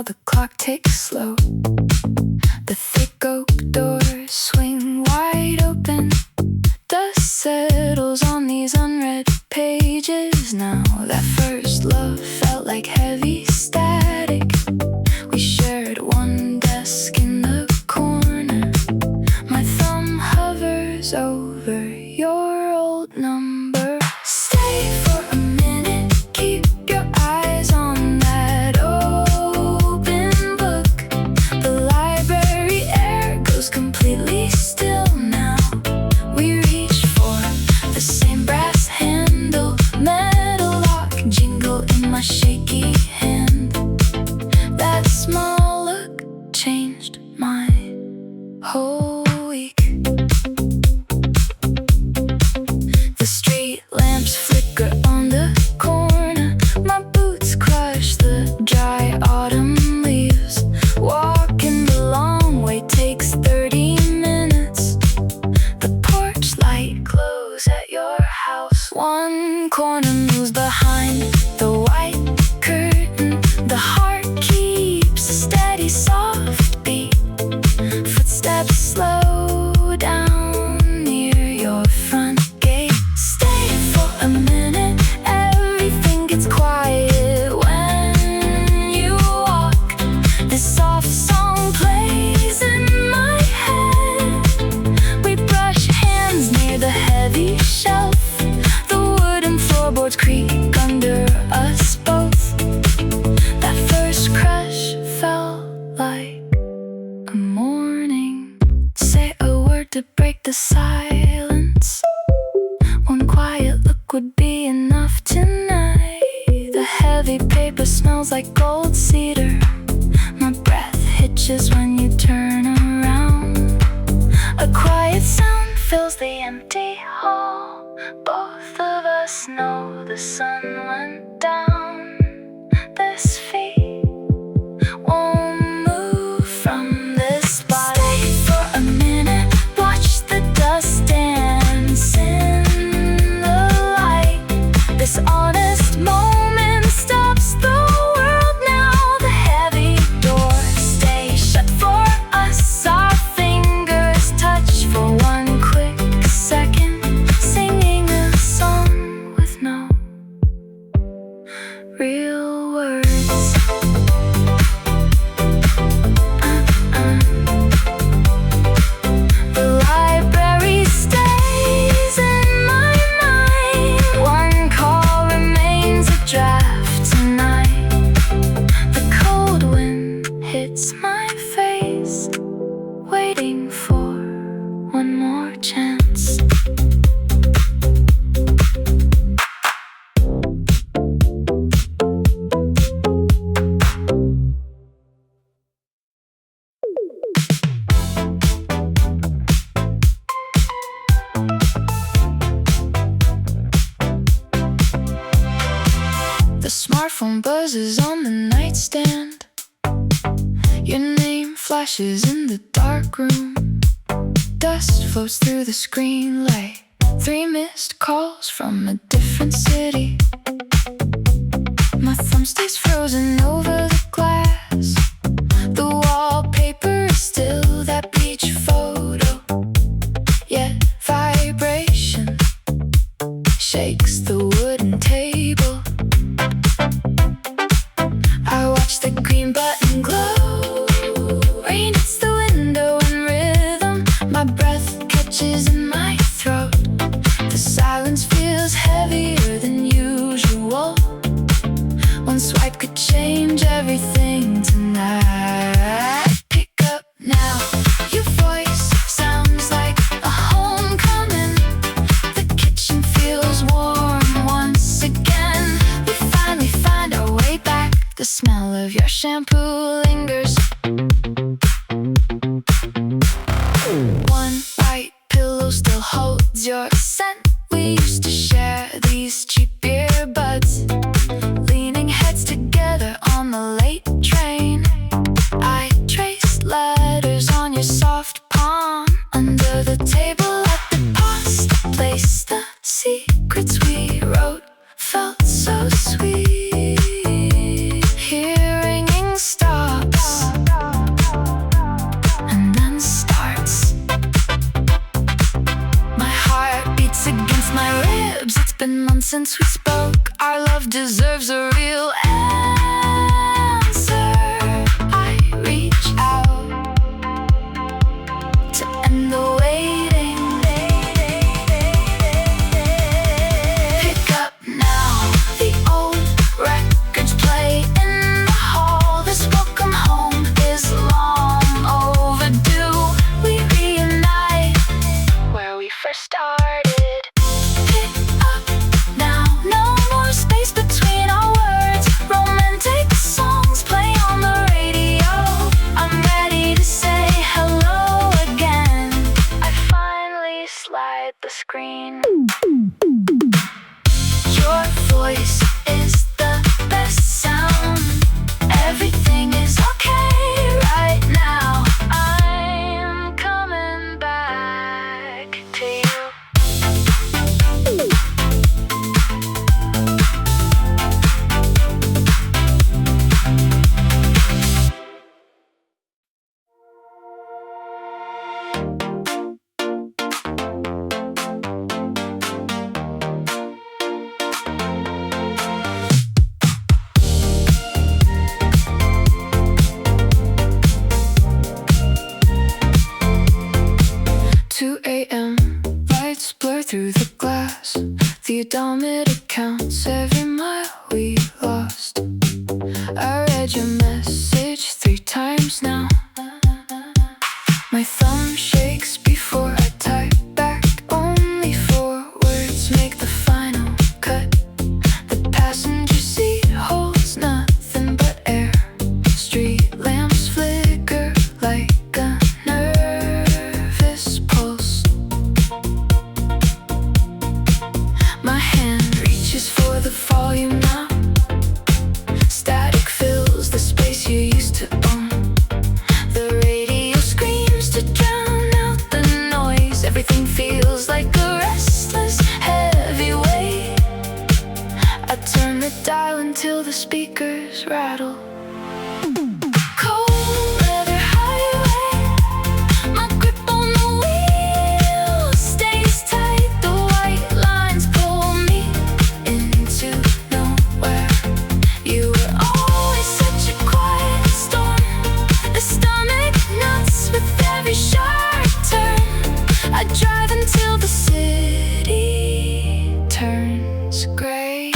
The clock ticks slow. The thick oak doors swing wide open. Dust settles on these unread pages now. That first love felt like heavy static. We shared one desk in the corner. My thumb hovers over your old number. Stay for a minute, keep your eyes on that open book. The library air goes completely still now. We reach for the same brass handle, metal lock jingle in my shaky hand. That small look changed my whole week. The street lamps flicker on the corner. My boots crush the dry autumn leaves. Walking the long way takes 30 minutes. The porch light glows at your house. One corner moves behind the white curtain. The heart keeps a steady soft beat. Footsteps slow down near your front gate. Stay for a minute, everything gets quiet when you walk. This soft song plays in my head. We brush hands near the heavy shelf. The wooden floorboards creak under us both. That first crush felt like a morning. Say a word to break the silence. One quiet look would be enough tonight. The heavy paper smells like gold cedar. My breath hitches when you turn around. A quiet sound fills the empty hall. Both of us know the sun went down. This feet won't move from this spot. Stay for a minute, watch the dust dance in the light. This honest moment stops the world now. The heavy doors stay shut for us. Our fingers touch for one quick second, singing a song with no real words. The library stays in my mind. One call remains a draft tonight. The cold wind hits my face, waiting for one more chance. The smartphone buzzes on the nightstand. Your name flashes in the dark room. Dust floats through the screen like 3 missed calls from a different city. My thumb stays frozen over the glass. The wallpaper is still that beach photo, yet vibration shakes the wooden table. I watch the green button glow. Rain hits the window in rhythm. My breath catches in my throat. The silence feels heavier than usual. One swipe could change everything tonight. Pick up now. Your voice sounds like a homecoming. The kitchen feels warm once again. We finally find our way back. The smell of your shampoo lingers. One white pillow still holds your scent. We used to share these cheap earbuds, leaning heads together on the late train. I traced letters on your soft palm under the table at the pasta place. The secrets we wrote felt so sweet. Here ringing stops and then starts. My heart beats against my ribs. It's been months since we spoke. Our love deserves a real answer. I reach out to end the waiting. Pick up now, the old records play in the hall. This welcome home is long overdue. We reunite where we first started. Pick up now, no more space between our words. Romantic songs play on the radio. I'm ready to say hello again. I finally slide the screen. Your voice is the best sound. Everything is okay right now. I'm coming back to you. A.m. lights blur through the glass. The odometer counts every mile we lost. I read your message 3 times now. My thumb shakes before I type back. Only 4 words make the final cut. The passenger seat holds nothing but air. Street lamps flicker like a nervous pulse. My hand reaches for the volume now. Static fills the space you used to own. The radio screams to drown out the noise. Everything feels like a restless, heavy weight. I turn the dial until the speakers rattle. Cold leather highway. My grip on the wheel stays tight. The white lines pull me into nowhere. You were always such a quiet storm. The stomach nuts with every sharp turn. I drive until the city turns gray.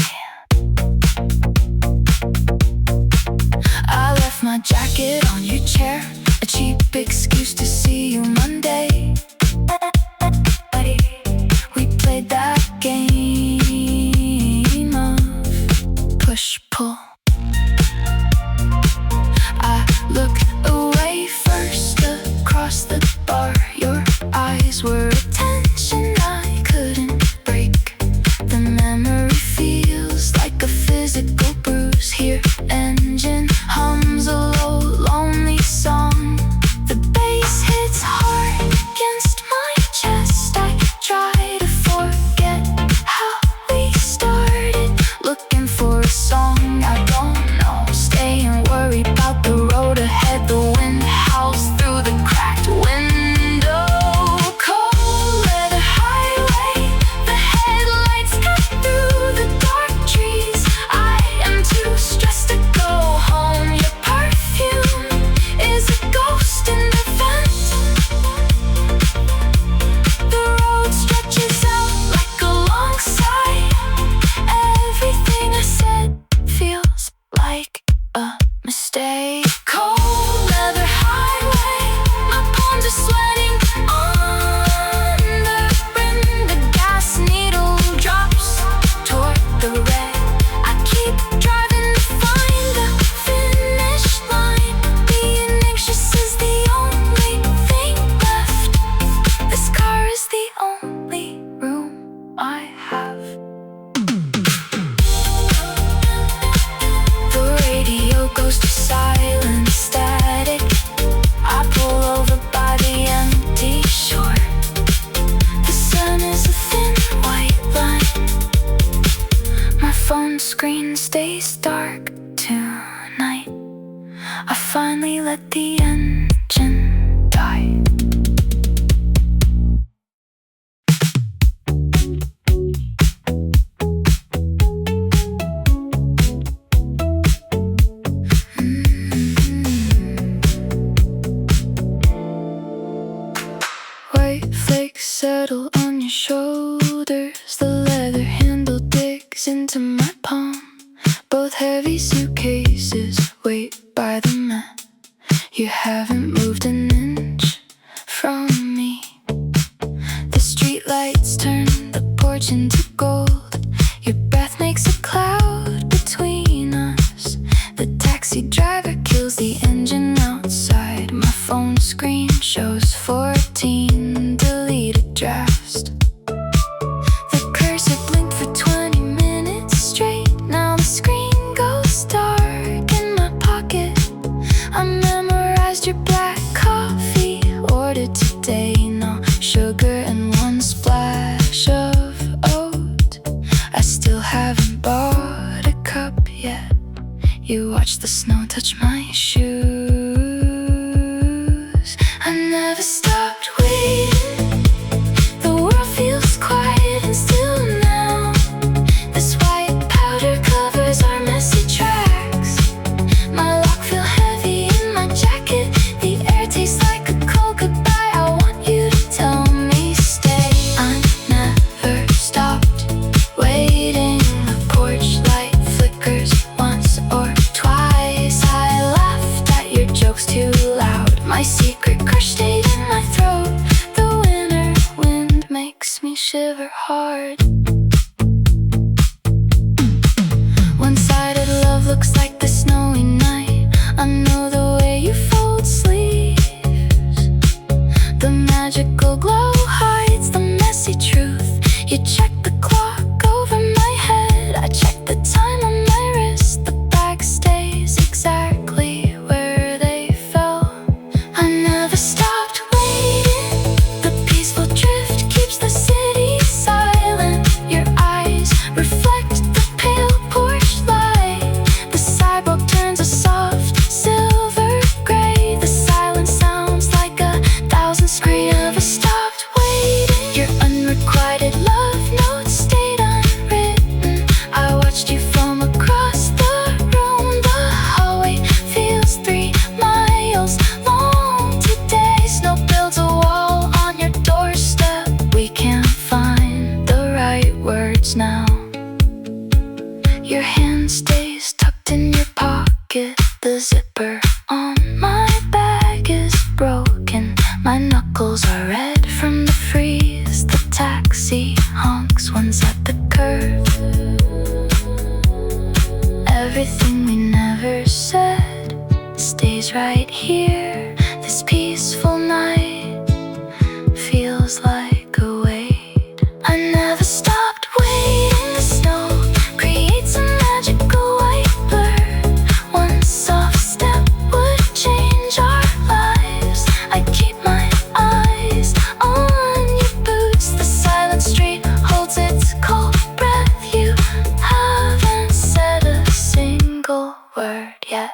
screen stays dark tonight. I finally let the engine die. White flakes settle on your shoulders. The leather handle digs into my palm. Both heavy suitcases wait by the mat. You haven't moved an inch from me. The streetlights turn the porch into gold. Your breath makes a cloud between us. The taxi driver kills the engine outside. My phone screen shows 14 deleted drafts. The cursor blinked for 20 minutes straight. Now the screen goes dark in my pocket. I memorized your black coffee, ordered today. No sugar and one splash of oat. I still haven't bought a cup yet. You watch the snow touch my shoes. I never stopped waiting. The world feels quiet and still now. This white powder covers our messy tracks. My lock feel heavy in my jacket. The air tastes like a cold goodbye. I want you to tell me stay. I never stopped waiting. The porch light flickers once or twice. I laughed at your jokes too loud. My secret crush stayed in my throat. The winter wind makes me shiver hard. One-sided love looks like the snowy night. I know the way you fold sleeves. The magical glow hides the messy truth. You check the clock over my head. I check the time on my wrist. The bag stays exactly where they fell. I never stopped waiting. The peaceful drift keeps the city silent. Your eyes reflect the pale porch light. The sidewalk turns a soft silver gray. The silence sounds like 1,000 screams. Never stopped waiting. Your unrequited love notes stayed unwritten. I watched you from across the room. The hallway feels 3 miles long today. Snow builds a wall on your doorstep. We can't find the right words now. Your hand stays tucked in your pocket. The zipper on my bag is broken. My knuckles are red from the freeze. The taxi honks once at the curve. Everything we never said stays right here. This peaceful night feels like a wait. I never stopped waiting. The snow creates a magical white blur. One soft step would change our lives. I keep my eyes on your boots. The silent street holds its cold breath. You haven't said a single word yet.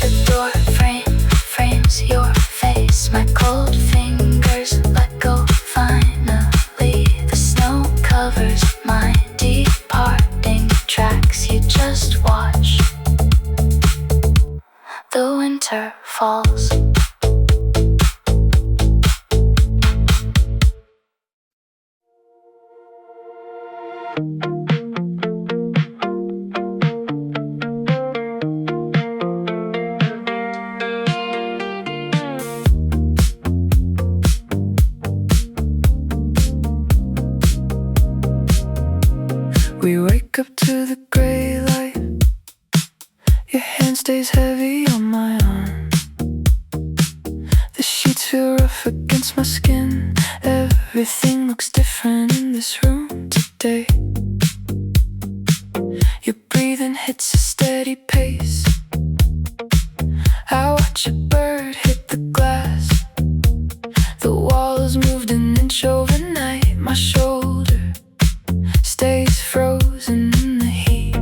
The door frame frames your face. My cold fingers let go finally. The snow covers my departing tracks. You just watch. The winter falls. We wake up to the gray light. Your hand stays heavy on my arm. The sheets feel rough against my skin. Everything looks different in this room today. Your breathing hits a steady pace. I watch a bird hit the glass. The walls moved an inch overnight. My shoulder stays frozen in the heat.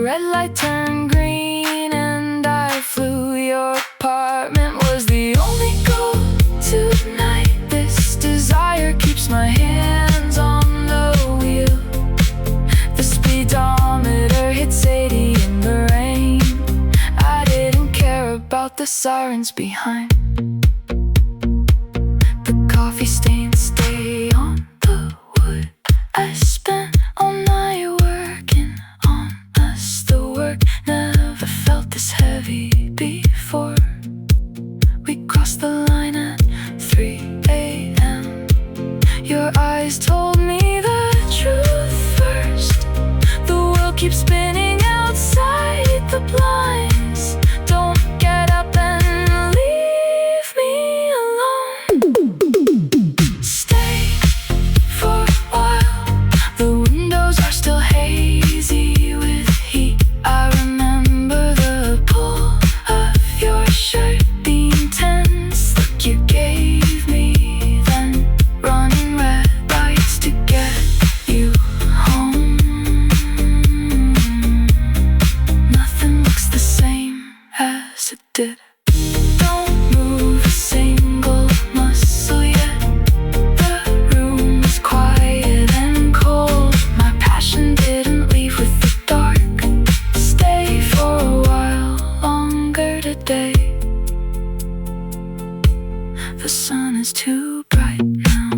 red light turned green and I flew. Your apartment was the only go-to night. This desire keeps my hands on the wheel. The speedometer hits 80 in the rain. I didn't care about the sirens behind. The coffee stains stay on the wood. I spent all night working on us. The work never felt this heavy before. We crossed the line at 3 a.m. Your eyes told me the truth first. The world keeps spinning outside the blinds. Don't get up and leave me alone. Stay for a while. The windows are still hazy with heat. I remember the pull of your shirt, the intense look you gave me, then running red lights to get you home. Nothing looks the same as it did. Don't move a single muscle yet. The room is quiet and cold. My passion didn't leave with the dark. Stay for a while longer today. The sun is too bright now.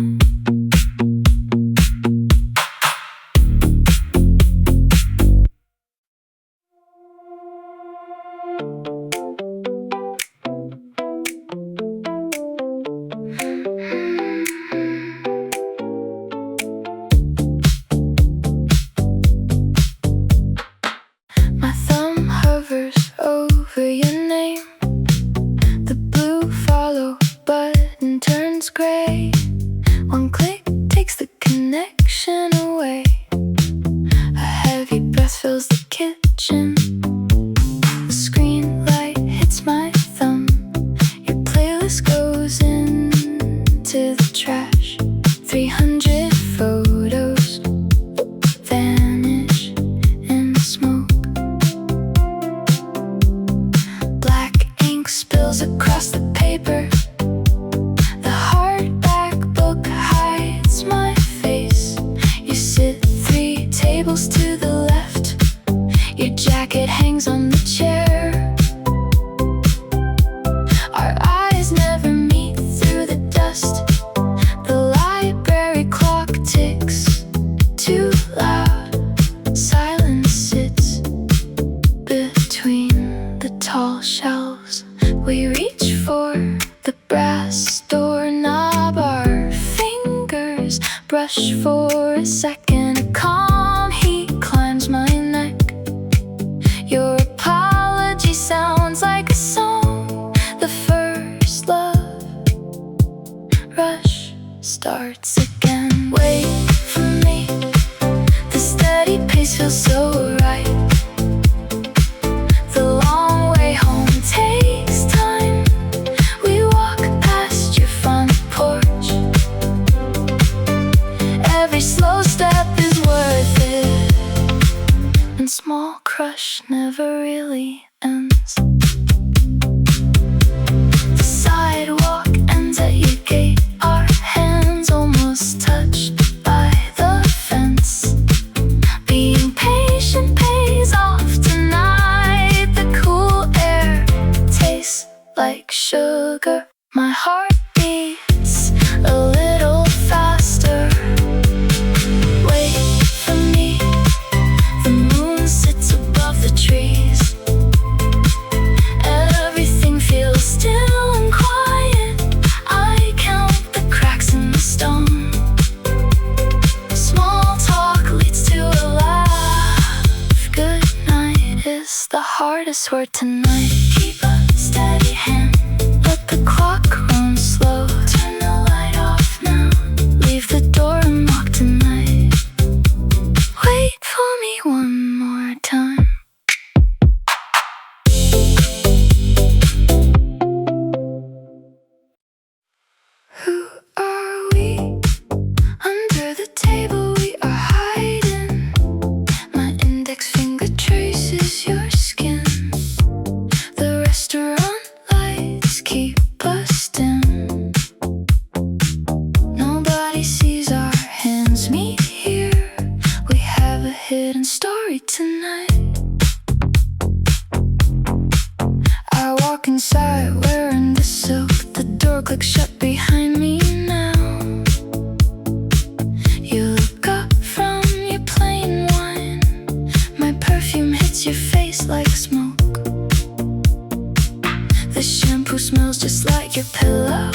My thumb hovers over your name. The blue follow button turns gray. One click takes the connection away. A heavy breath fills the kitchen. The screen light hits my thumb. Your playlist goes into the trash. 300 photos vanish in smoke. Black ink spills across the paper. The hardback book hides my face. You sit 3 tables to the left. Your jacket hangs on the chair. Our eyes never meet through the dust. The library clock ticks too loud. Silence sits between the tall shelves. We reach for the brass doorknob. Our fingers brush for a second. A calm heat climbs my neck. Your apology sounds like a song. The first love rush starts again. Wait for me. The steady pace feels so right. The long way home takes time. We walk past your front porch. Every slow step is worth it. And small crush never really ends. The sidewalk ends at your gate. Our hands almost touch by the fence. Being patient pays off tonight. The cool air tastes like sugar. My heart beats a little faster. Wait for me. The moon sits above the trees. Everything feels still and quiet. I count the cracks in the stone. Small talk leads to a laugh. Good night is the hardest word tonight. Keep a steady hand. Let the clock run slow. Turn the light off now. Leave the door unlocked tonight. Wait for me one more time. Who are we? Under the table we are hiding. My index finger traces traces your skin. The restaurant lights keep us dim. Nobody sees our hands meet here. We have a hidden story tonight. I walk inside wearing the silk. The door clicks shut behind me now. You look up from your plain wine. My perfume hits your face like smoke. The shampoo smells just like your pillow.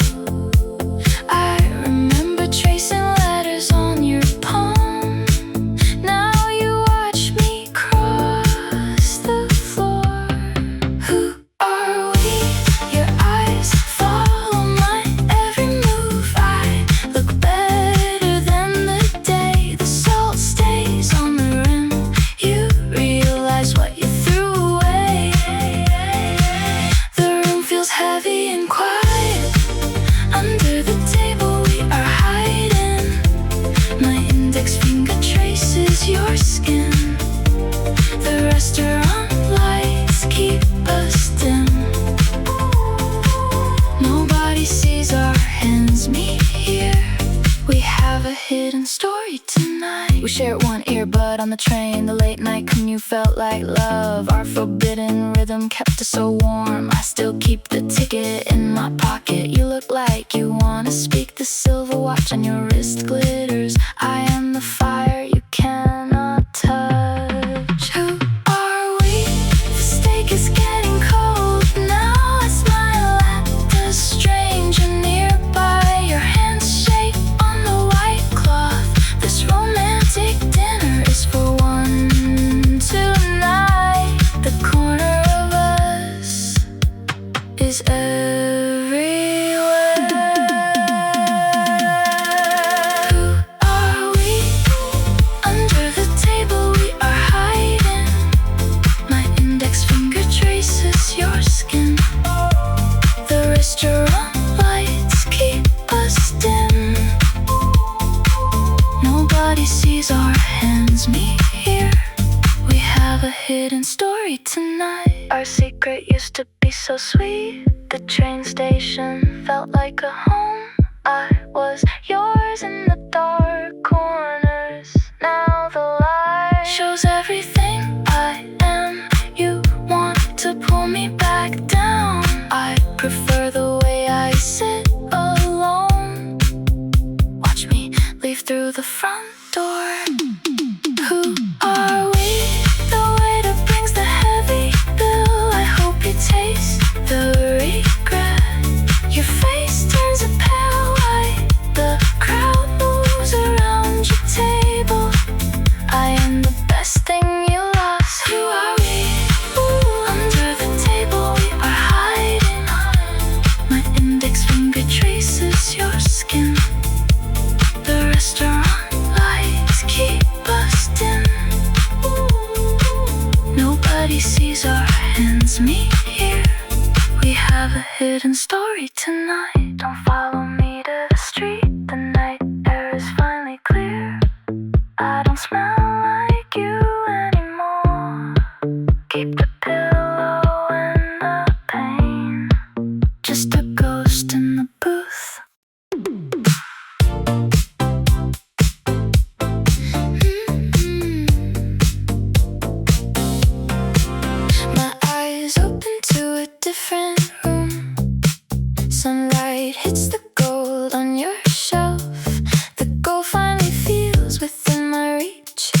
I remember tracing letters on your palm. Now you watch me cross the floor. Who are we? Your eyes follow my every move. I look better than the day. The salt stays on the rim. You realize what you threw away. The room feels heavy and quiet. Under the table we are hiding. My index finger traces your skin. The restaurant lights keep us dim. Nobody sees our hands meet here. We have a hidden story tonight. We shared one earbud on the train. The late night commute felt like love. Our forbidden rhythm kept us so warm. I still keep the ticket in my pocket. You look like you wanna speak. The silver watch on your wrist glitters. I am the fire you cannot touch. Who are we? The steak is getting cold. Now I smile at the stranger nearby. Your hands shake on the white cloth. This romantic dinner is for one tonight. The corner of us is everywhere. Who are we? Under the table we are hiding. My index finger traces your skin. The restaurant lights keep us dim. Nobody sees our hands meet here. We have a hidden story tonight. Our secret used to be so sweet. The train station felt like a home. I was yours in the dark corners. Now the light shows everything I am. You want to pull me back down. I prefer the way I sit alone. Watch me leave through the front door. Who are we? The waiter brings the heavy bill. I hope you taste the regret. Your face turns a pale white. The crowd moves around your table. I am the best thing you lost. Who are we? Under the table we are hiding. My index finger traces your skin. The restaurant lights keep us dim. Nobody sees our hands meet here. We have a hidden story tonight. Don't follow me to the street. The night air is finally clear. I don't smell like you anymore. Keep the pillow and the pain. Just a ghost in the booth. My eyes open to a different room. Sunlight hits the gold on your shelf. The gold finally feels within my reach.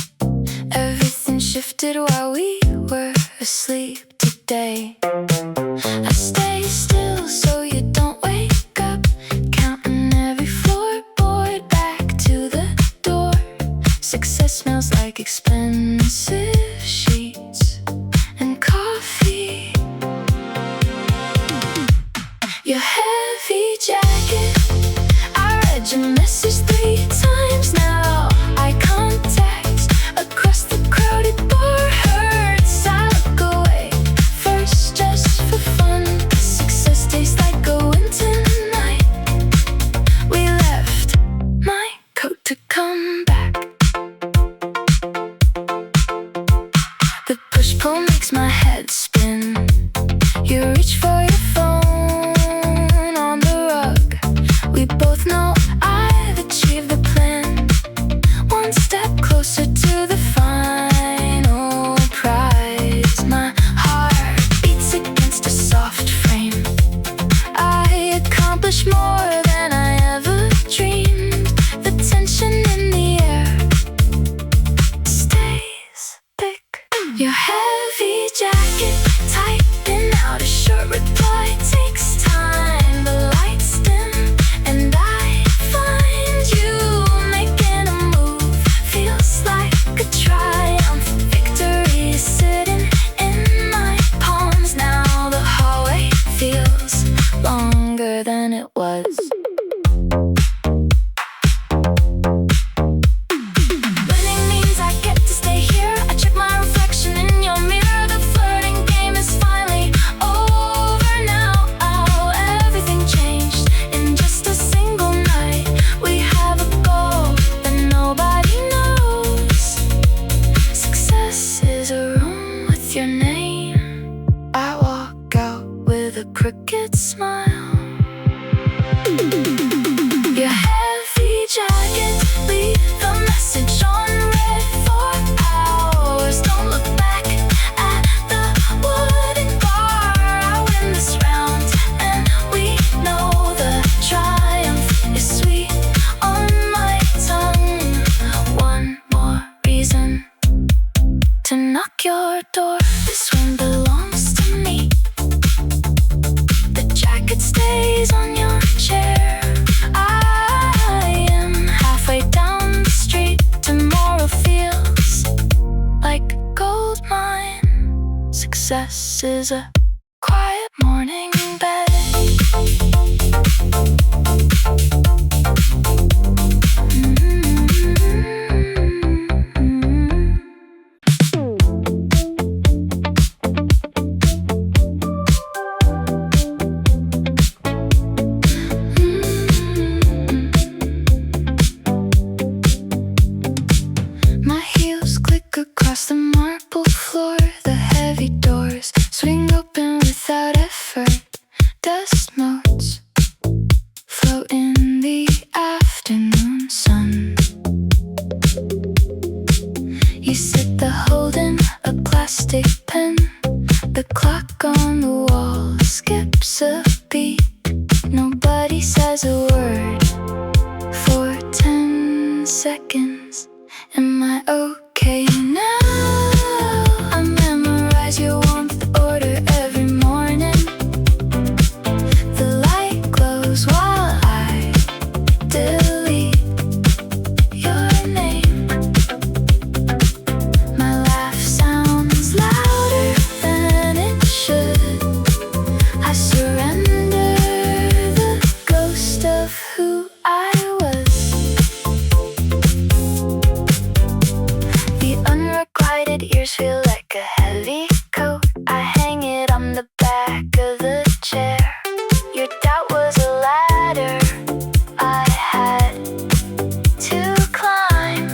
Everything shifted while we were asleep today. I stay still so you don't wake up. Counting every floorboard back to the door. Success smells like expensive sheets and coffee. Your heavy jacket. I read your message 3 times now. Eye contact across the crowded bar hurts. I look away first just for fun. makes my head spin. You reach for your phone on the rug. We both know I've achieved the plan. One step closer to the final prize. My heart beats against a soft frame. I accomplish more than I ever dreamed. The tension in the air stays. Pick your heavy jacket, typing out a short reply takes time. The lights dim and I find you making a move. Feels like a triumph. Victory is sitting in my palms now. The hallway feels longer than it was. Winning means I get to stay here. I check my reflection in your mirror. The flirting game is finally over now. Oh, everything changed in just a single night. We have a goal that nobody knows. Success is a room with your name. I walk out with a crooked smile. Your heavy jacket, leave a message on red for hours. Don't look back at the wooden bar. I win this round, and we know the triumph is sweet on my tongue. One more reason to knock your door. This one belongs to me. The jacket stays on your chair. I am halfway down the street. Tomorrow feels like a gold mine. Success is a quiet morning bed. My heels click across the marble floor. The heavy doors swing open without effort. Dust motes float in the afternoon sun. You sit there holding a plastic pen. The clock on the wall skips a beat. Nobody says a word for 10 seconds. Am I okay now? I memorize your warmth order every morning. The light glows while I delete your name. My laugh sounds louder than it should. I surrender the ghost of who I was. The unrequited ears feel like a heavy coat. I hang it on the back of the chair. Your doubt was a ladder I had to climb.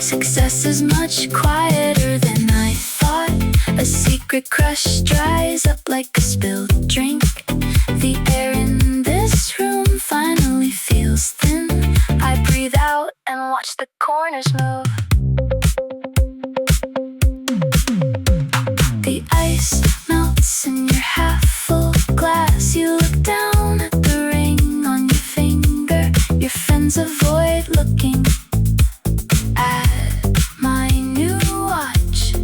Success is much quieter than I thought. A secret crush dries up like a spilled drink. The air in this room finally feels thin. I breathe out and watch the corners move. The ice melts in your half-full glass. You look down at the ring on your finger. Your friends avoid looking at my new watch.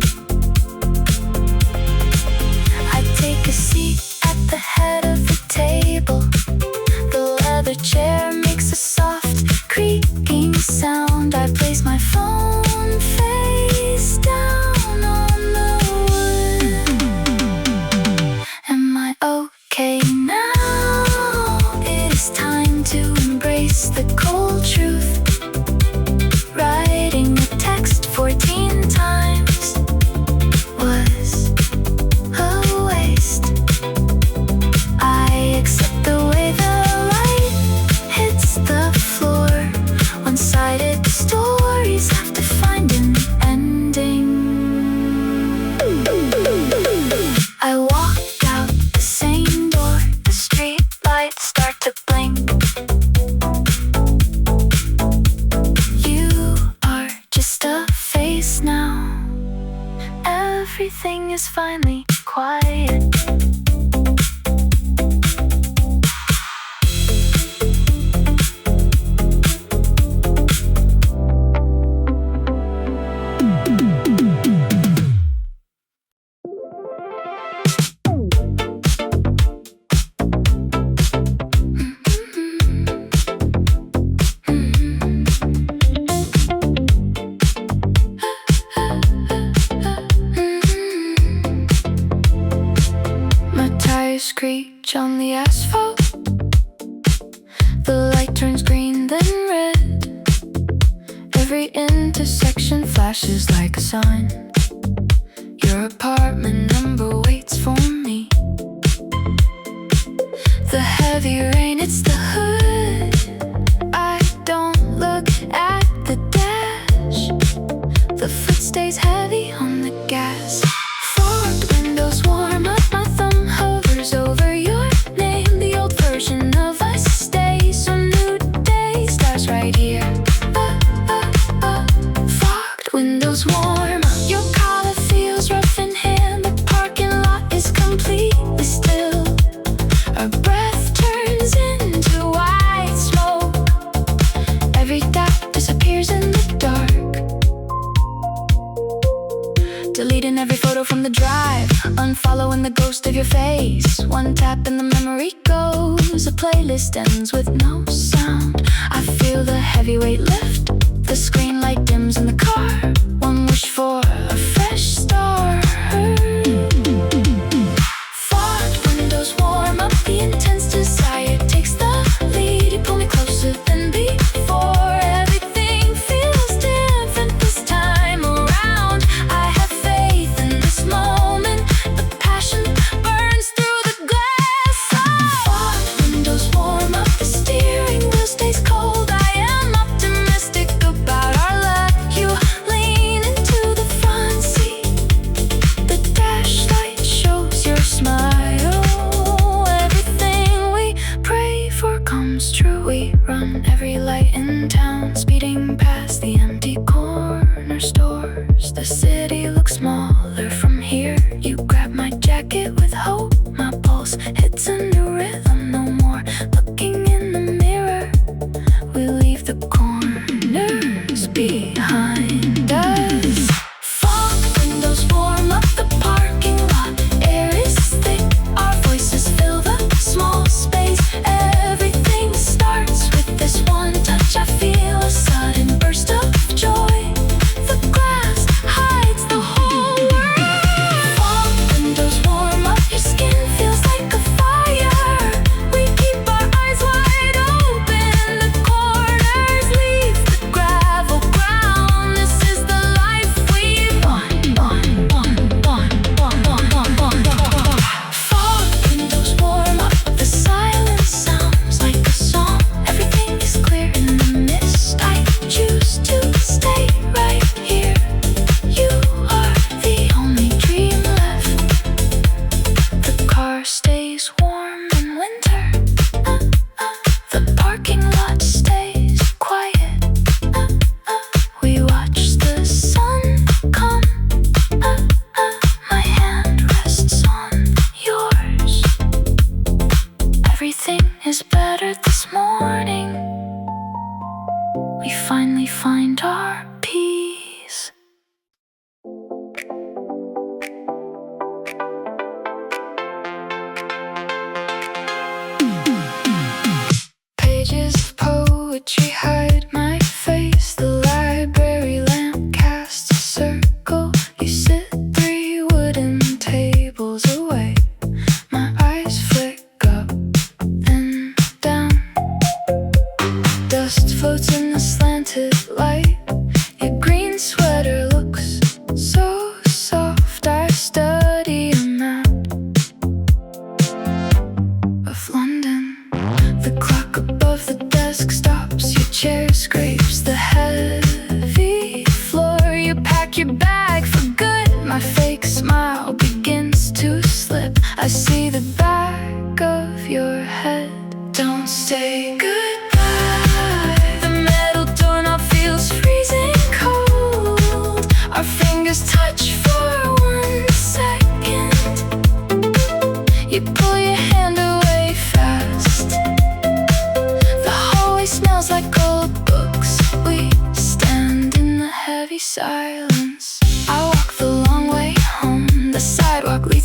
I take a seat at the head of the table. The leather chair makes a soft creaking sound. I place my phone everything is finally quiet. Screech on the asphalt. The light turns green then red. Every intersection flashes like a sign. Your apartment number waits for me. The heavy rain, it's the hood. I don't look at the dash. The foot stays heavy on the gas. Fogged windows warm up, my thumb hovers over your name. The old version of us stays, so new day starts right here. Fogged windows warm up, your collar feels rough in hand. The parking lot is completely still. Our breath turns into white smoke. Every doubt disappears in the dark. Deleting every photo from the drive, unfollowing the ghost of your face. One tap and the memory goes. A playlist ends with no sound. I feel the heavy weight lift. The screen light dims in the car. One wish for a fresh start. Fogged windows warm up, the intense desire takes the lead. You pull me closer than before. Everything feels different this time around. I have faith in this moment. The passion burns through the glass. Fogged windows warm up, the steering wheel stays cold. I am optimistic about our luck. You lean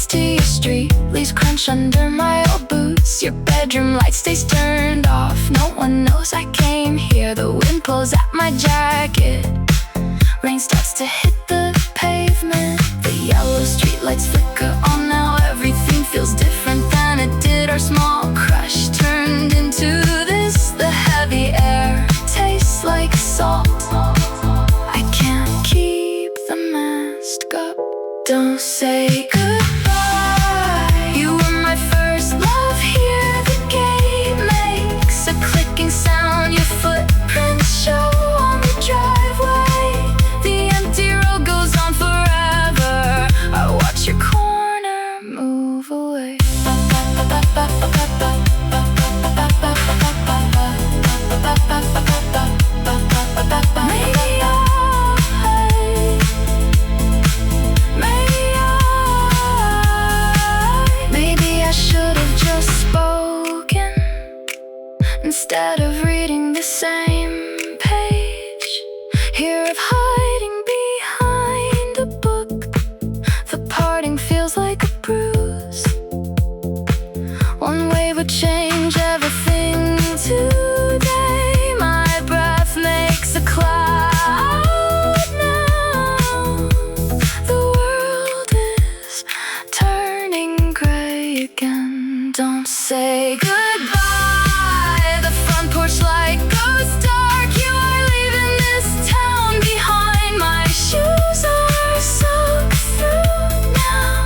next to your street. Leaves crunch under my old boots. Your bedroom light stays turned off. No one knows I came here. The wind pulls at my jacket. Rain starts to hit the pavement. The yellow streetlights flicker on now. Everything feels different than it did. Our small crush turned into this. The heavy air tastes like salt. I can't keep the mask up. Don't say goodbye. You were my first love. Here the gate makes a clicking sound. Your footprints show on the driveway. The empty road goes on forever. I watch your corner move away. Maybe I should have just spoken instead of reading the same page. Here of hiding behind a book. The parting feels like a bruise. One wave would change everything today. My breath makes a cloud now. The world is turning gray again. Don't say goodbye. The front porch light goes dark. You are leaving this town behind. My shoes are soaked through now.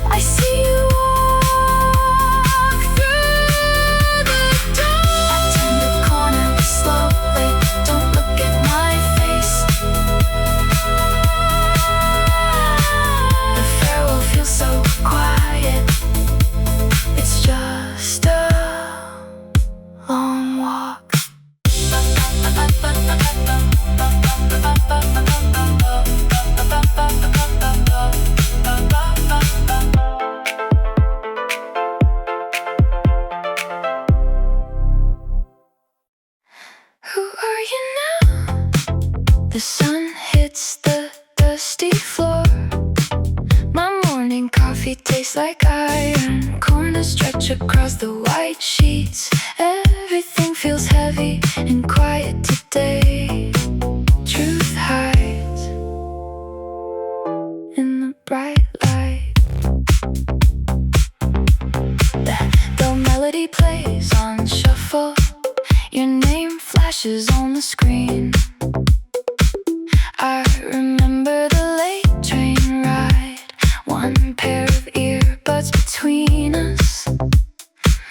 I see you walk through the door. I turn the corner slowly. Don't look at my face. The farewell feels so quiet. It's just a long walk. Who are you now? The sun hits the dusty floor. My morning coffee tastes like iron. Corners stretch across the white sheets. Everything feels heavy and quiet today. Truth hides in the bright light. The melody plays on shuffle. Your name flashes on the screen. I remember the late train ride. One pair of earbuds between us.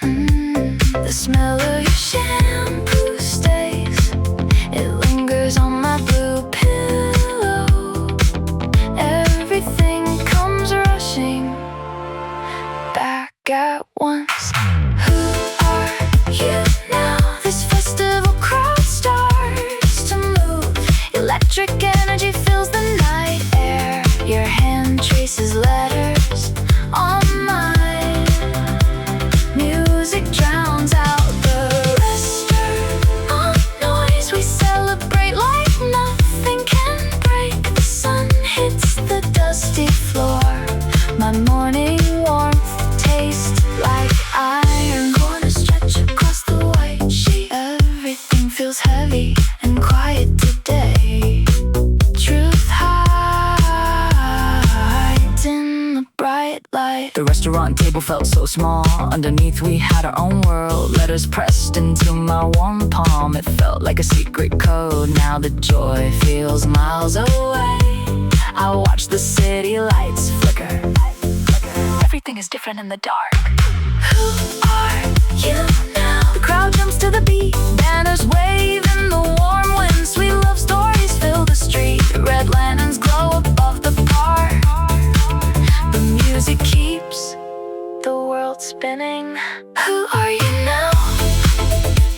The smell of your shampoo stays. It lingers on my blue pillow. Everything comes rushing back at once. Who are you now? This festival crowd starts to move. Electric energy fills the night air. Your hand traces letters on mine. Music drowns out the restaurant noise. We celebrate like nothing can break. The sun hits the dusty floor. My morning warmth tastes like iron. Corners stretch across the white sheet. Everything feels heavy and quiet today. Truth hides in the bright light. The restaurant table felt so small. Underneath we had our own world. Letters pressed into my warm palm. It felt like a secret code. Now the joy feels miles away. I watch the city lights flicker. Everything is different in the dark. Who are you now? The crowd jumps to the beat. Banners wave in the warm wind. Sweet love stories fill the street. Red lanterns glow above the park. The music keeps the world spinning. Who are you now?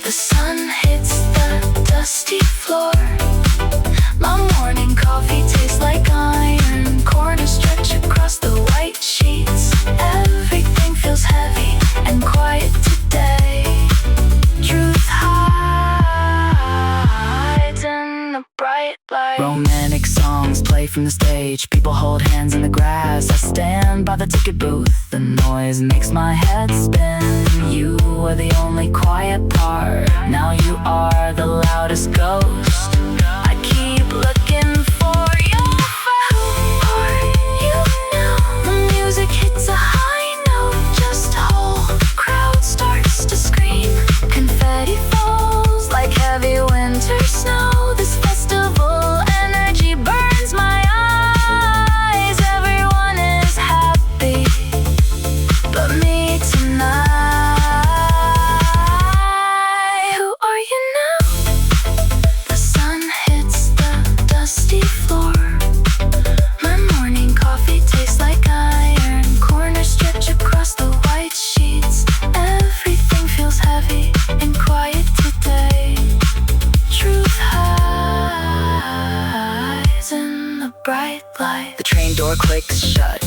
The sun hits the dusty floor. My morning coffee tastes like iron. Corners stretch across the white sheets. Everything feels heavy and quiet today. Truth hides in the bright light. Romantic songs play from the stage. People hold hands in the grass. I stand stand by the ticket booth. The noise makes my head spin. You were the only quiet part. Now you are the loudest ghost. I keep looking for your phone. Who are you now? The music hits a high note. Just whole crowd starts to scream. Confetti falls like heavy winter snow. This festival energy burns my eyes. Everyone is happy but me tonight. Who are you now? The sun hits the dusty floor. My morning coffee tastes like iron. Corners stretch across the white sheets. Everything feels heavy and quiet today. Truth hides in the bright light. The train door clicks shut.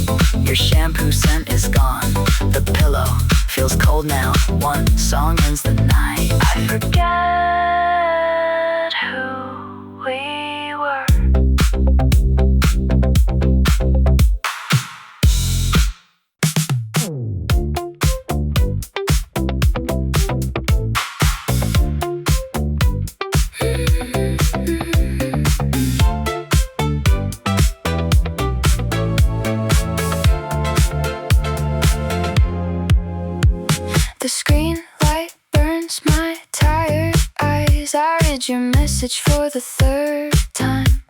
Your shampoo scent is gone. The pillow feels cold now. One song ends the night. I forget who we were. The screen light burns my tired eyes. I read your message for the third time.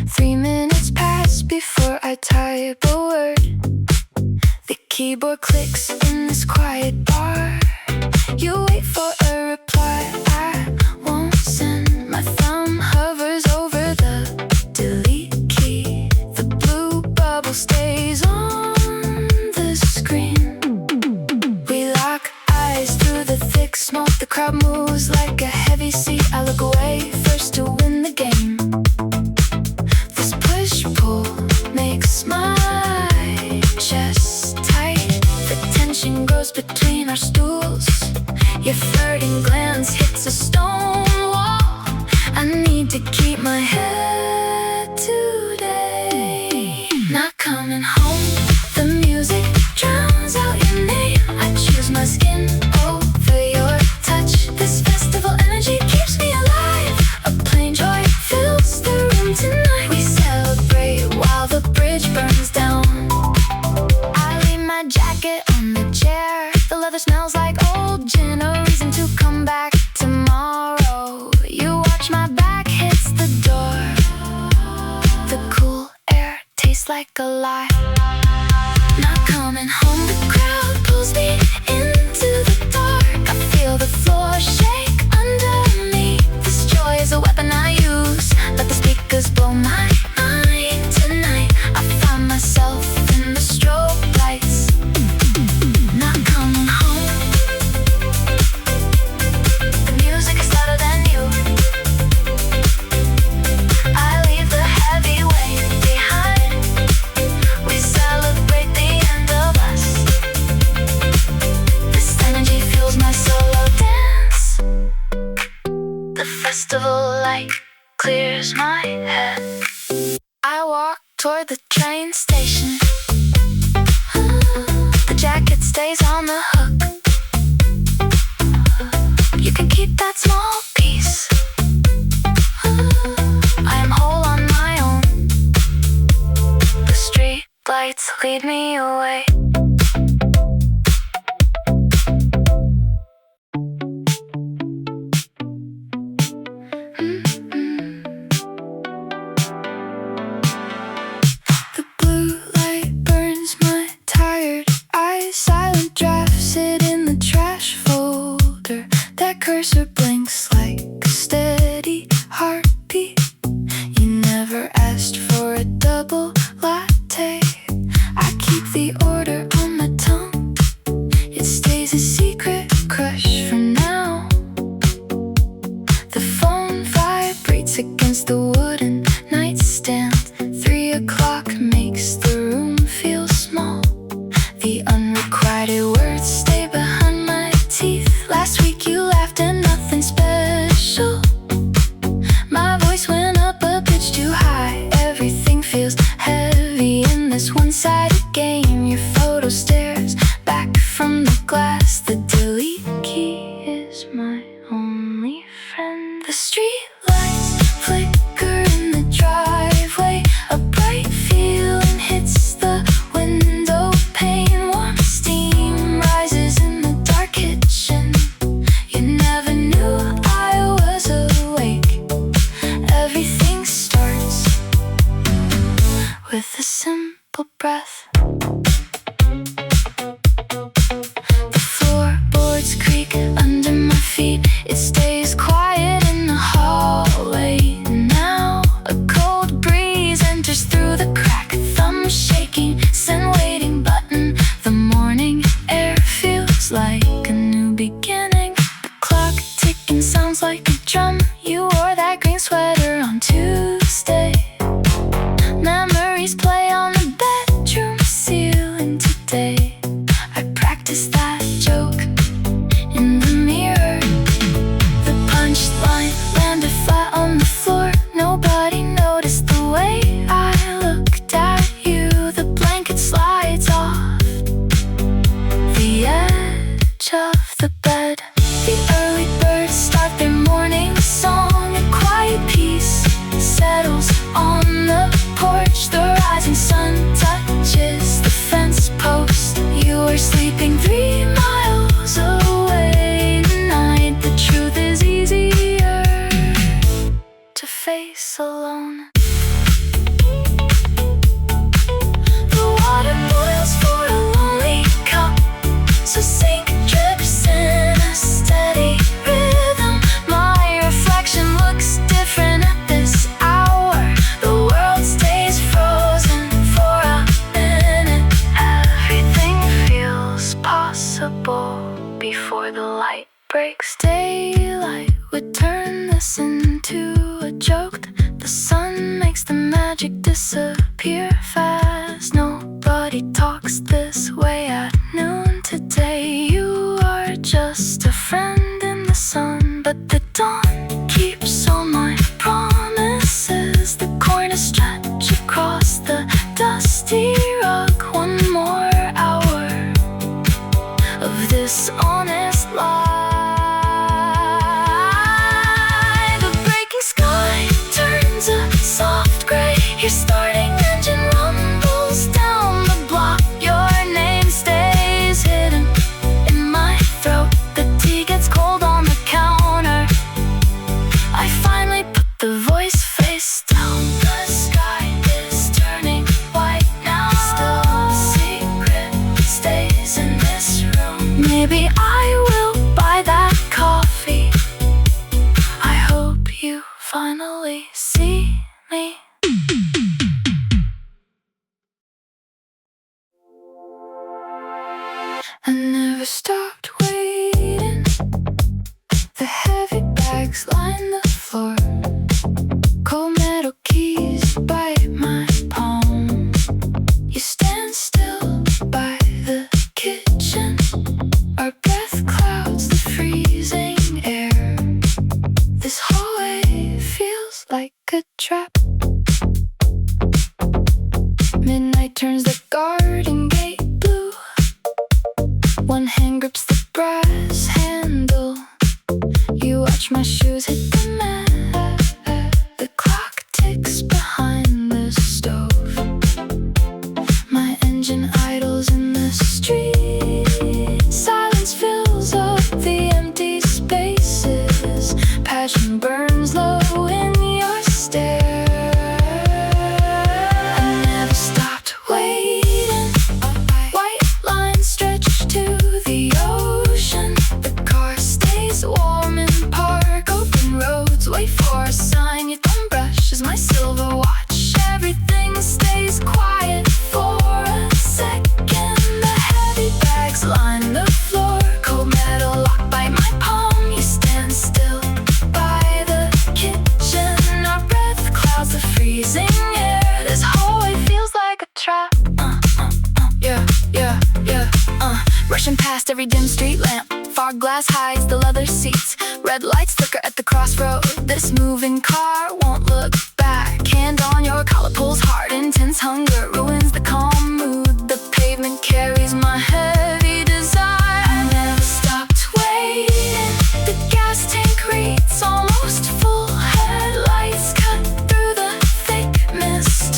3 minutes pass before I type a word. The keyboard clicks in this quiet bar. You wait for a reply. I won't send. My thumb hovers over the delete key. The blue bubble stays on the screen. We lock eyes through the thick smoke. The crowd moves like a heavy sea. I look away first to win the game. This push-pull makes my chest tight. The tension grows between our stools. Your flirting glance hits a stone wall. I need to keep my head today. Not coming home. The music drowns out your name. I choose my skin over your touch. This festival energy keeps me alive. A plain joy fills the room tonight. We celebrate while the bridge burns down. I leave my jacket on the chair. The leather smells like old gin. A reason to come back tomorrow. You watch my back hits the door. The cool air tastes like a lie. Not coming home. The crowd pulls me into the dark. I feel the floor shake under me. This joy is a weapon I use. Let the speakers blow my mind tonight. I find myself in the strobe lights. Not coming home. The music is louder than you. I leave the heavy weight behind. We celebrate the end of us. This energy fuels my solo dance. The festival light clears my head. I walk toward the train station. The jacket stays on the hook. You can keep that small piece. I am whole on my own. The street lights lead me away. The blue light burns my tired eyes. Silent draft sit in the trash folder. That cursor blinks like a steady heartbeat. You never asked for a double latte. I keep the order on inside a game. Your photo stares back from the glass. The delete key is my only friend. The street lights flicker in the driveway. A bright feeling hits the window pane. Warm steam rises in the dark kitchen. You never knew I was awake. Everything starts with a simple breath. The floorboards creak under my feet. It stays quiet in the hallway. Now a cold breeze enters through the crack. Thumb shaking, send waiting button. The morning air feels like a new beginning. The clock ticking sounds like a drum. You wore that green sweater on Tuesday. Memories play on the bedroom ceiling today. I practiced that joke in the mirror. The punchline landed flat on the floor. Nobody noticed the way I looked at you. The blanket slides off the edge of the bed. The early birds start their morning song. A quiet peace settles on the porch. The rising sun touches the fence post. You were sleeping 3 miles away tonight. The truth is easier to face alone. The water boils for a lonely cup, so sink drips in a steady rhythm. My reflection looks different at this hour. The world stays frozen for a minute. Everything feels possible before the light breaks. Daylight would turn this into a joke. The sun makes the magic disappear fast. Nobody talks this way at noon today. You are just a friend in the sun, but the dawn keeps all my promises. The corners stretch across the dusty rug. One more hour of this honest lie. The breaking sky turns a soft gray. Your starting engine rumbles down the block. Your name stays hidden in my throat. The tea gets cold on the counter. I finally put the voice face down. The sky is turning white now. Still the secret stays in this room. Maybe I will buy that coffee. I hope you finally see me. I never stopped waiting. The heavy bags line the floor. Cold metal keys bite my palm. You stand still by the kitchen. Our breath clouds the freezing air. This hallway feels like a trap. Midnight turns the garden gate blue. One hand grips the brass handle. You watch my shoes hit the mat. The clock ticks behind the stove. My engine idles in the street. Silence fills up the empty spaces. Passion burns low in your stare. I never stopped waiting. White lines stretch to the ocean. The car stays warm in park. Open roads wait for a sign. Your thumb brushes my silver watch. Everything stays quiet for a second. The heavy bags line the floor. Cold metal locked by my palm. You stand still by the kitchen. Our breath clouds the freezing air. This hallway feels like a trap. Rushing past every dim street lamp. Fog glass hides the leather seats. Red lights flicker at the crossroad. This moving car won't look back. backhand on your collar pulls hard. Intense hunger ruins the calm mood. The pavement carries my heavy desire. I never stopped waiting. The gas tank reads almost full. Headlights cut through the thick mist.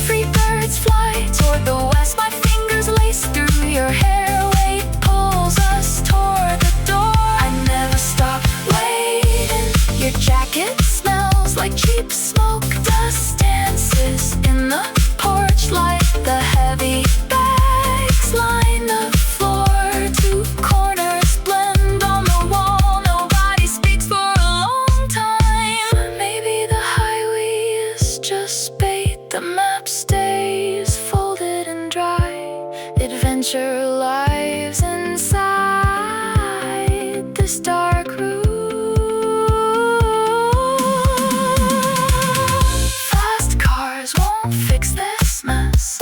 Free birds fly toward the west. My fingers lace through your hair. Weight pulls us toward the door. I never stopped waiting. Your jacket smells like cheap smoke. Dust dances in the porch light. The heavy bags line the floor. Two corners blend on the wall. Nobody speaks for a long time. Maybe the highway is just bait. The map stays folded and dry. Adventure lives inside this dark room. Fast cars won't fix this mess.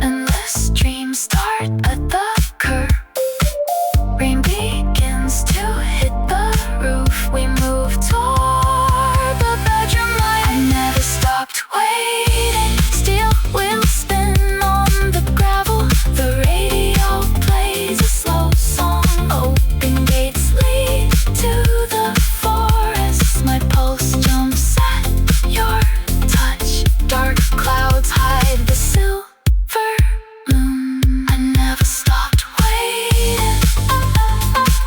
Endless dreams start at the curb. Rain begins to hit the roof. We move toward the bedroom light. I never stopped waiting. Steel wheels spin on the gravel. The radio plays a slow song. Open gates lead to the forest. My pulse jumps at your touch. Dark clouds hide the silver moon. I never stopped waiting.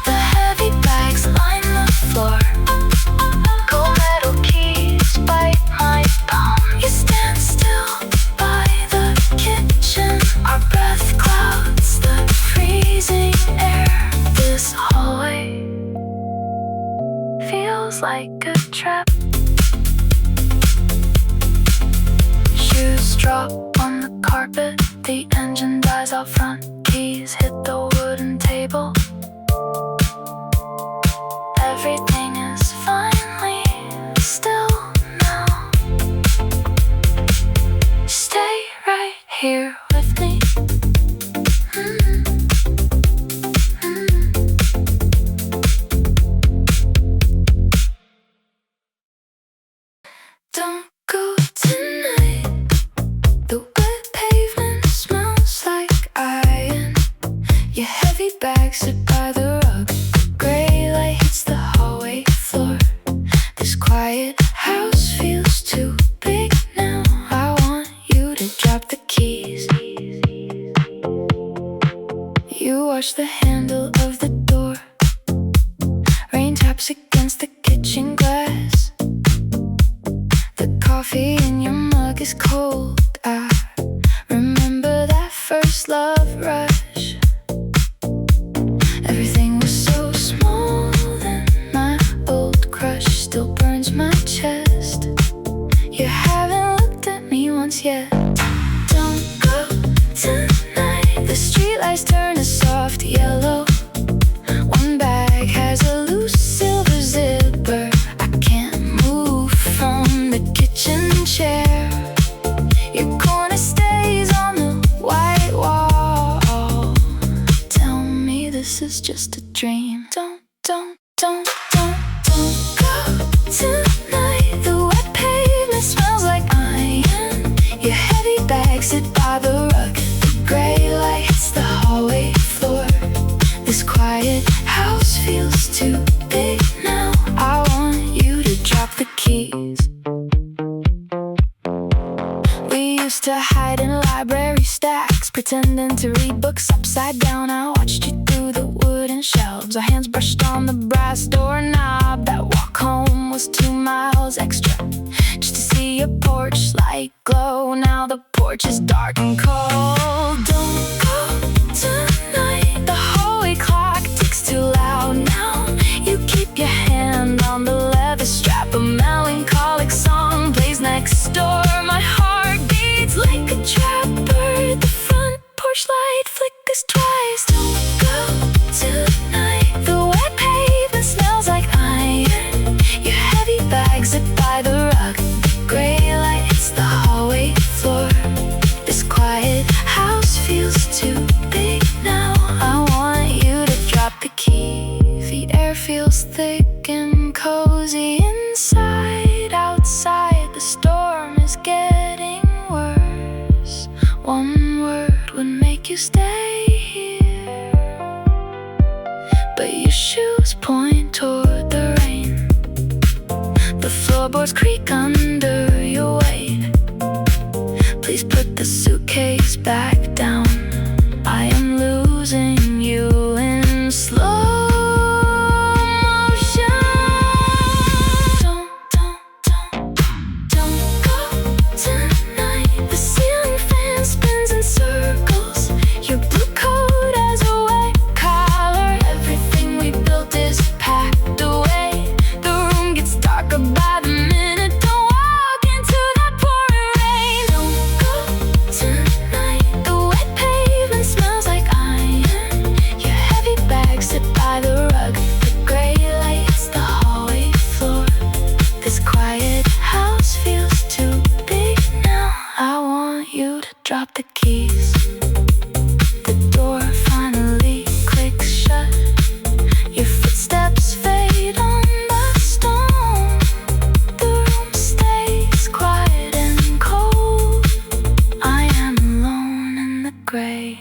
The heavy bags line the floor. Gold metal keys bite my palm. You stand still by the kitchen. Our breath clouds the freezing air. This hallway feels like a trap. Shoes drop on the carpet. The engine dies out front. Keys hit the wooden table. Everything is finally still now. Stay right here with me. Don't go tonight. The wet pavement smells like iron. Your heavy bags sit by the rug. The gray light hits the hallway floor. This quiet house feels too big now. I want you to drop the keys. You wash the handle of the door. Rain taps against the kitchen glass. The coffee in your mug is cold. I remember that first love rush. Everything was so small then. My old crush still burns my chest. You haven't looked at me once yet. Don't go tonight. The streetlights turn a soft yellow. One bag has a loose silver zipper. I can't move from the kitchen chair. Your corner stays on the white wall. Tell me this is just a dream. Don't go tonight. The wet pavement smells like iron. Your heavy bags sit by the rug. The gray light hits the hallway floor. This quiet house feels too big now. I want you to drop the keys. We used to hide in library stacks, pretending to read books upside down. I watched you through the wooden shelves. Our hands brushed on the brass doorknob. That walk home was 2 miles extra, just to see your porch light glow. Now the porch is dark and cold. Don't go tonight. The hallway clock ticks too loud now. You keep your hand on the leather strap. A melancholic song plays next door. My heart beats like a trap bird. The front porch light flickers twice. Don't go tonight. The wet pavement smells like iron. Your heavy bags sit by the rug. The gray light hits the hallway floor. This quiet house feels too big now. I want you to drop the key. The air feels thick and cozy inside. Outside the store make you stay here, but your shoes point toward the rain. The floorboards creak under your weight. Please put the suitcase back down. I am losing you in slow motion. Don't go tonight. The ceiling fan spins in circles. Your blue coat has a white collar. Everything we built is packed away. The room gets darker by the minute. Don't walk into that pouring rain. Don't go tonight. The wet pavement smells like iron. Your heavy bags sit by the rug. The gray lights the hallway floor. This quiet house feels too big now. I want you to drop the keys. The door finally clicks shut. Your footsteps fade on the stone. The room stays quiet and cold. I am alone in the gray.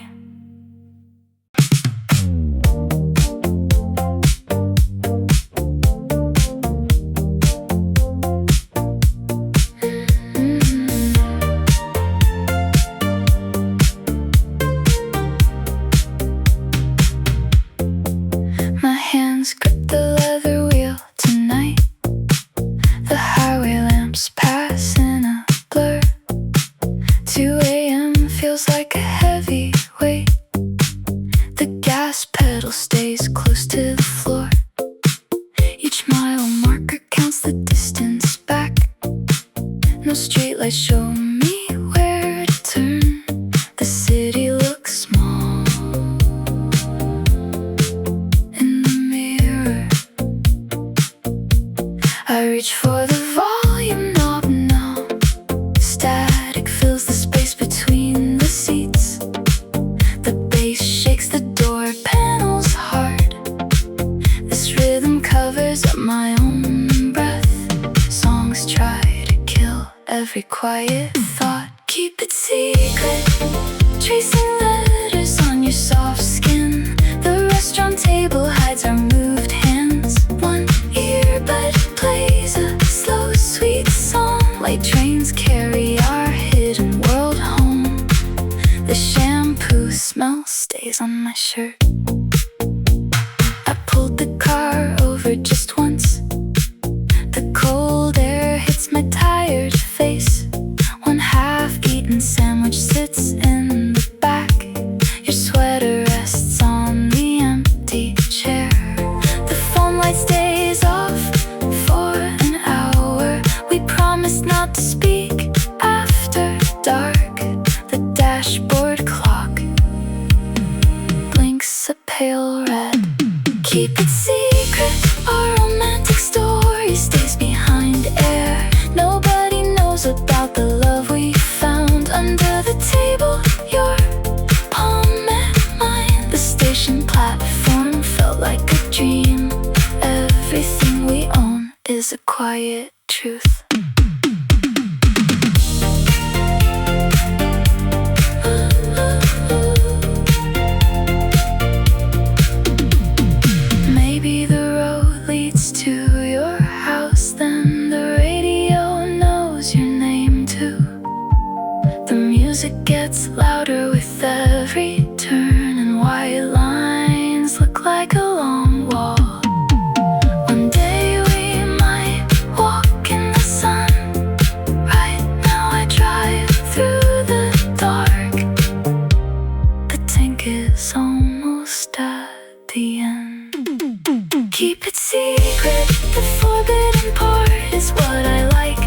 My hands grip the leather wheel tonight. The highway lamps pass in a blur. 2 a.m. feels like a heavy weight. The gas pedal stays close to the floor. Each mile marker counts the distance back. No streetlights show me where to turn. The city looks small in the mirror. I reach for the volume knob now. Static fills the space between the seats. The bass shakes the door panels hard. This rhythm covers up my own breath. Songs try to kill every quiet thought. Keep it secret, tracing letters on your soft skin. The restaurant table hides our moved hands. One earbud plays a slow, sweet song. Light trains carry our hidden world home. The shampoo smell stays on my shirt. I pulled the car over just once. The cold air hits my tired face. One half-eaten sandwich sits in the back. Your sweater rests on the empty chair. The phone light stays off for an hour. We promised not to speak after dark. The dashboard clock blinks a pale red. Keep it secret, our romantic story stays behind air. Nobody knows about the love we found under the table. Your palm met mine. The station platform felt like a dream. Everything we own is a quiet truth. Maybe the road leads to your house, then the radio knows your name too. The music gets louder with every turn, and white lines look like a long wall. One day we might walk in the sun. Right now I drive through the dark. The tank is almost at the end. Keep it secret, the forbidden part is what I like.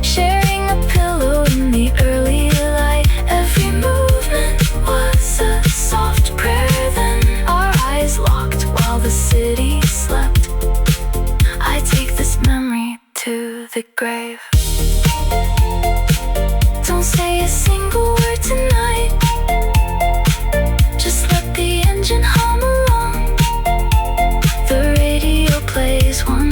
Sharing a pillow in the early light. Every movement was a soft prayer. Then our eyes locked while the city slept. I take this memory to the grave. Don't say a single word tonight. Just let the engine hum along. The radio plays one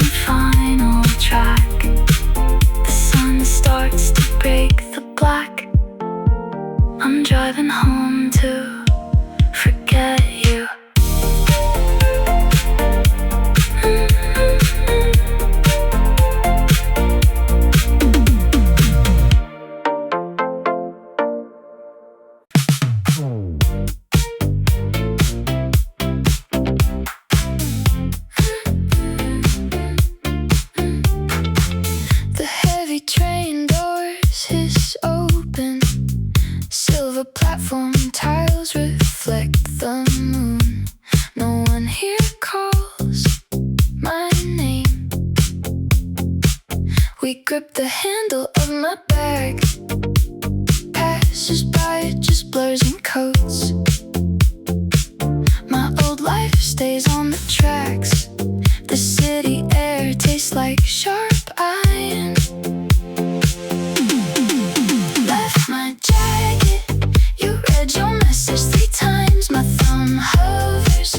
coats. My old life stays on the tracks. The city air tastes like sharp iron. Left my jacket, you read your message 3 times. My thumb hovers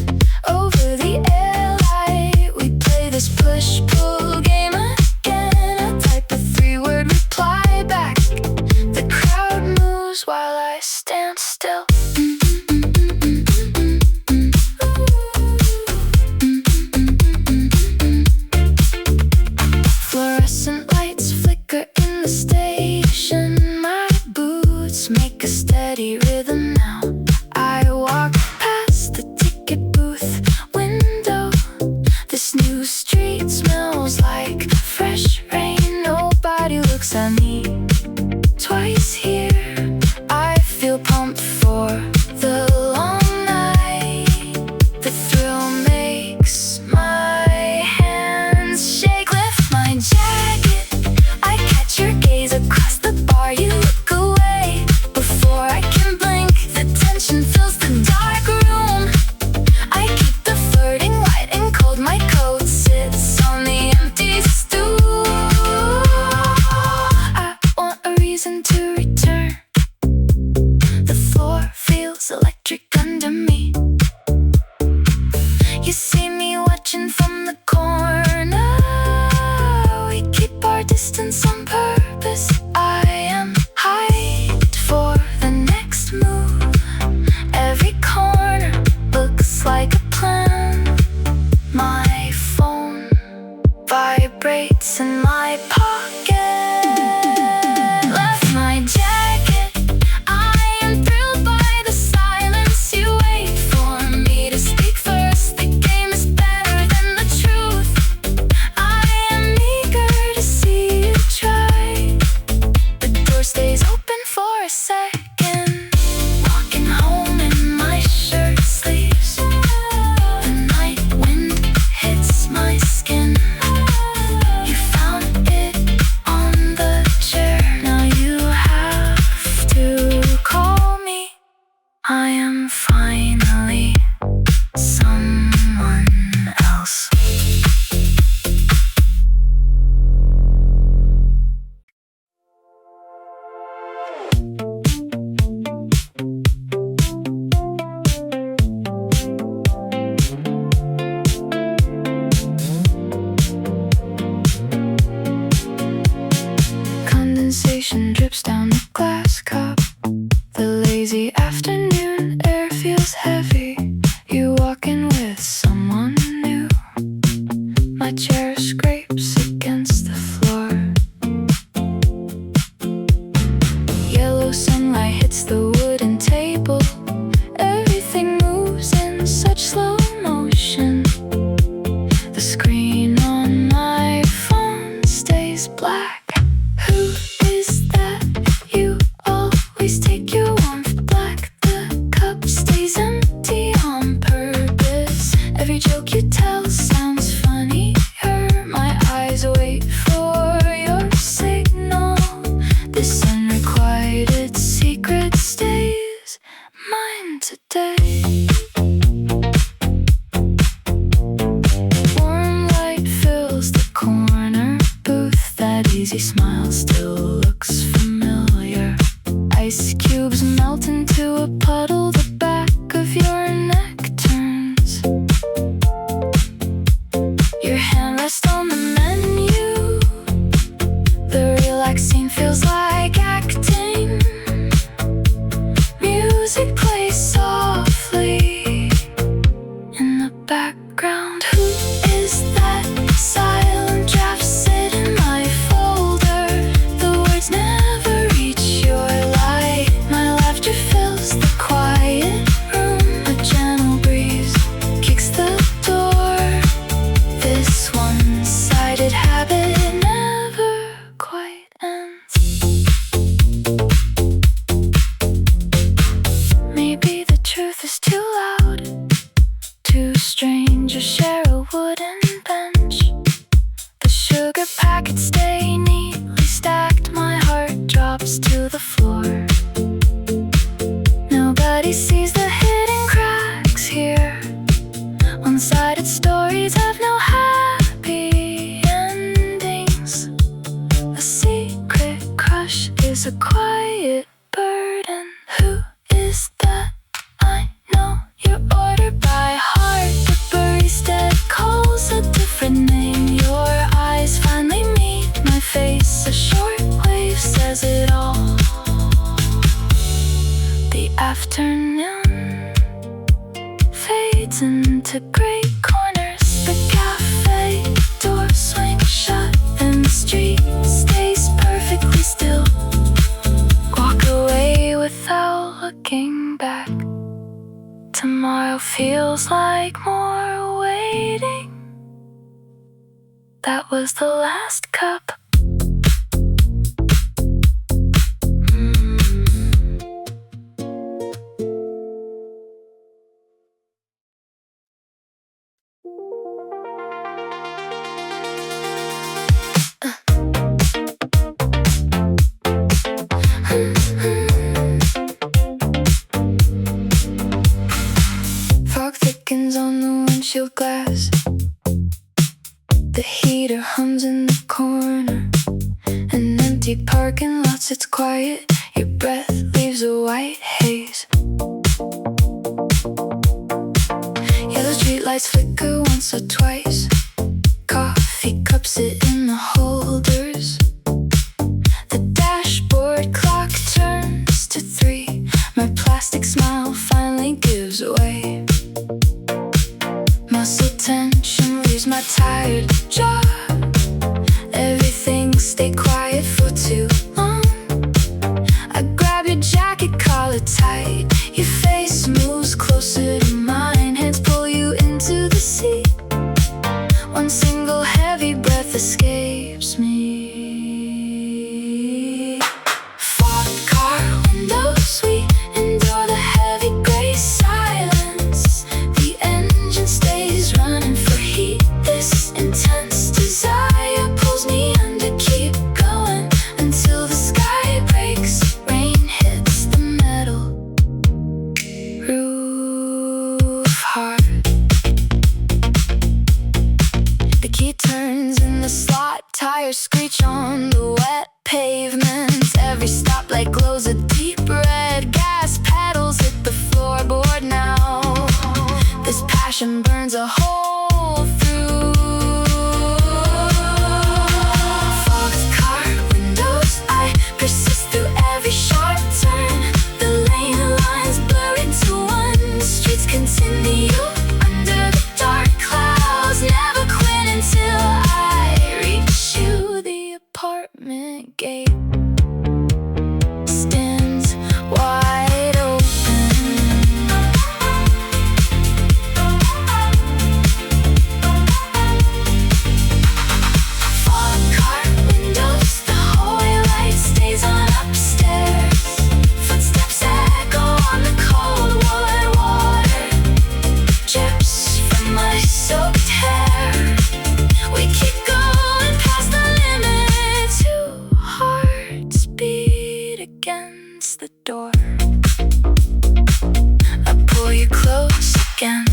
over the air light. We play this push-pull game again. I type a 3-word reply back. The crowd moves while I stand still. Fluorescent lights flicker in the station. My boots make a steady rhythm now. I walk past the ticket booth window. This new street smells like fresh rain. Nobody looks at me twice here. I feel pumped for the long night. The thrill makes my hands shake. Lift my jacket, I catch your gaze across the bar. You look away before I can blink. The tension fills the dark room. I keep the flirting light and cold. My coat sits on the empty stool. I want a reason to return. The floor feels electric under me. You see me watching from the corner. We keep our distance on purpose. I am hyped for the next move. Every corner looks like a plan. My phone vibrates in my pocket. Left my jacket, I am thrilled by the silence. You wait for me to speak first. The game is better than the truth. I am eager to see you try. The door stays open for a second. Walking home in my shirt sleeves. The night wind hits my skin. You found it on the chair. Now you have to call me. I am finally someone else. Condensation drips down the glass cup. The lazy afternoon air feels heavy. You walk in with someone new. My chair scrapes against the floor. Yellow sunlight hits the wooden table. Everything moves in such slow motion. The screen on my phone stays black. Who is that? You always take your warmth black. The cup stays empty on purpose. Every joke you tell sounds funnier. My eyes wait for your signal. This unrequited secret stays mine today. Warm light fills the corner booth. That easy smile still looks familiar. Ice cubes melt into a puddle. The back of your neck turns. Your hand rests on the menu. The relaxed scene feels like acting. Music plays softly in the background. Who is that? Silent drafts sit in my folder. The words never reach your light. My laughter fills the quiet room. A gentle breeze kicks the door. This one-sided habit never quite ends. Maybe the truth is too loud. Two strangers share a wooden bench. The sugar packets stay neatly stacked. My heart drops to the floor. Nobody He sees the hidden cracks here. One-sided stories have no happy endings. A secret crush is a quiet burden. Who is that? I know you're ordered by heart. The barista calls a different name. Your eyes finally meet my face. A short wave says it all. The afternoon fades into gray corners. The cafe door swings shut and the street stays perfectly still. Walk away without looking back. Tomorrow feels like more waiting. That was the last cup. Fog thickens on the windshield glass. The heater hums in the corner. An empty parking lot sits quiet. Your breath leaves a white haze. Yellow streetlights flicker once or twice. Coffee cups sit in the holders. The dashboard clock turns to 3. My plastic smile finally gives way. Muscle tension leaves my tired jaw. Everything stayed quiet for too long. I grab your jacket, collar tight. Your face moves closer to mine. Hands pull you into the seat. One single heavy breath escapes me. Fog car windows, we endure the heavy gray silence. The engine stays running for heat. This intense desire pulls me under. Keep going until the sky breaks. Rain hits the metal roof hard. The key turns in the slot. Tires screech on the wet pavement. Every stoplight glows a deep red. Gas pedals hit the floorboard now. This passion burns a hole through. Fogged car windows, I persist through every sharp turn. The lane lines blur into one. Streets continue under the dark clouds. Never quit until I reach you. The apartment gate stands wide open. Fog car windows, the hallway light stays on upstairs. Footsteps echo on the cold wood water. Drips from my soaked hair. We keep going past the limit. Two hearts beat against the door. I pull you close again.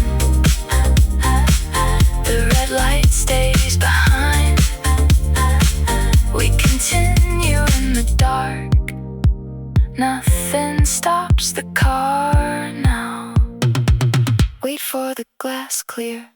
The red light stays behind. We continue in the dark. Nothing stops the car now. Wait for the glass clear.